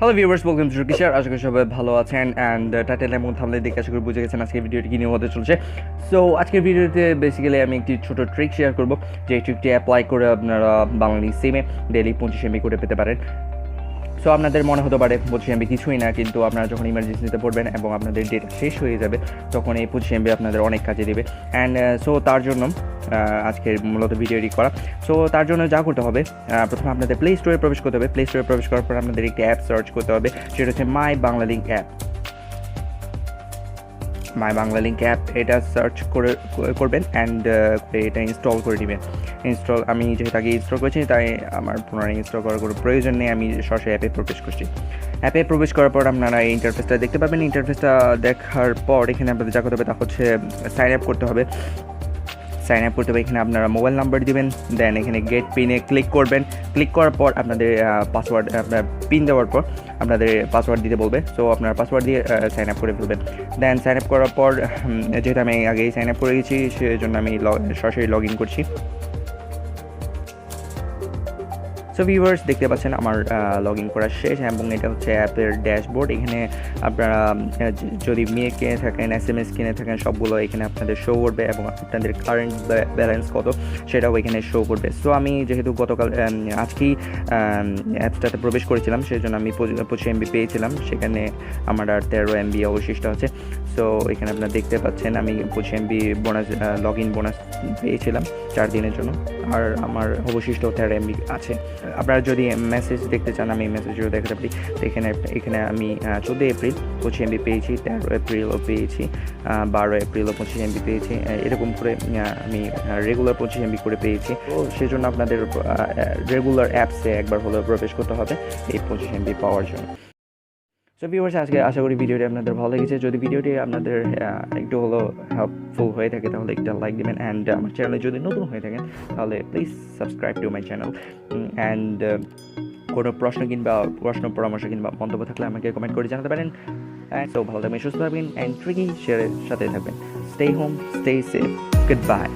Hello viewers, welcome to কিশোর। আশা করি সবাই ভালো আছেন অ্যান্ড টাইটেল এবং থাম্বনেল দেখে আশা করি বুঝে গেছেন আজকের ভিডিওটি কী নিয়ে হতে চলছে। সো আজকের ভিডিওতে বেসিক্যালি আমি একটি ছোটো ট্রিক শেয়ার করব, যে ট্রিকটি অ্যাপ্লাই করে আপনারা বাংলালিংক সিমে ডেইলি 25 MB করে পেতে পারেন। সো আপনাদের মনে হতে পারে 25 MB কিছুই না, কিন্তু আপনারা যখন ইমার্জেন্সিতে পড়বেন এবং আপনাদের ডেটা শেষ হয়ে যাবে তখন এই 25 MB আপনাদের অনেক কাজে দেবে। অ্যান্ড সো তার জন্য আজকের মূলত ভিডিওটি করা। সো তার জন্য যা করতে হবে, প্রথমে আপনাদের প্লে স্টোরে প্রবেশ করতে হবে। প্লে স্টোরে প্রবেশ করার পর আপনাদের একটি অ্যাপ সার্চ করতে হবে, সেটা হচ্ছে মাই বাংলালিংক অ্যাপ। মাই বাংলালিংক অ্যাপ এটা সার্চ করবেন অ্যান্ড এটা ইনস্টল করে নেবেন। আমি যেহেতু আগে ইনস্টল করেছি তাই আমার পুনরায় ইনস্টল করার কোনো প্রয়োজন নেই, আমি সরাসরি অ্যাপে প্রবেশ করছি। অ্যাপে প্রবেশ করার পর আপনারা এই ইন্টারফেসটা দেখতে পাবেন। ইন্টারফেসটা দেখার পর এখানে আপনাদের যা করতে হবে তা হচ্ছে সাইন আপ করতে হবে। সাইন আপ করতে হবে, এখানে আপনারা মোবাইল নাম্বার দিবেন, দেন এখানে গেট পিনে ক্লিক করবেন। ক্লিক করার পর আপনাদের পাসওয়ার্ড, আপনার পিন দেওয়ার পর আপনাদের পাসওয়ার্ড দিতে বলবে। সো আপনার পাসওয়ার্ড দিয়ে সাইন আপ করে ফেলবেন। দেন সাইন আপ করার পর, যেহেতু আমি আগেই সাইন আপ করে গেছি সেজন্য আমি সরাসরি লগ ইন করছি। সো ভিউয়ার্স, দেখতে পাচ্ছেন আমার লগ ইন করা শেষ এবং এটা হচ্ছে অ্যাপের ড্যাশবোর্ড। এখানে আপনারা যদি মেয়ে কিনে থাকেন, SMS কিনে থাকেন, সবগুলো এখানে আপনাদের শো করবে এবং আপনাদের কারেন্ট ব্যালেন্স কত সেটাও এখানে শো করবে। সো আমি যেহেতু গতকাল আজকেই অ্যাপসটাতে প্রবেশ করেছিলাম সেজন্য আমি 25 MB পেয়েছিলাম, সেখানে আমার আর 13 MB অবশিষ্ট আছে। সো এখানে আপনারা দেখতে পাচ্ছেন আমি 25 MB bonus, log in bonus পেয়েছিলাম 4 দিনের জন্য, আর আমার অবশিষ্ট 13 MB আছে। আপনারা যদি মেসেজ দেখতে চান আমি মেসেজও দেখাতে পারি। তো এখানে আমি 14 এপ্রিল 25 MB পেয়েছি, 13 এপ্রিলও পেয়েছি, 12 এপ্রিলও 25 MB পেয়েছি, এরকম করে আমি রেগুলার 25 MB করে পেয়েছি। তো সেজন্য আপনাদের রেগুলার অ্যাপসে একবার হলেও প্রবেশ করতে হবে এই 25 MB পাওয়ার জন্য। সো ভিউয়ার্স, আজকে আশা করি ভিডিওটি আপনাদের ভালো লেগেছে। যদি ভিডিওটি আপনাদের একটু হলেও হেল্পফুল হয়ে থাকে তাহলে একটা লাইক দেবেন, অ্যান্ড আমার চ্যানেলে যদি নতুন হয়ে থাকেন তাহলে please subscribe to my channel. And কোনো প্রশ্ন পরামর্শ কিংবা মন্তব্য থাকলে আমাকে কমেন্ট করে জানাতে পারেন। অ্যান্ড সো ভালো থাকবেন, সুস্থ থাকবেন, অ্যান্ড ট্রিকি শেয়ারের সাথে থাকবেন। Stay home, stay safe, good bye.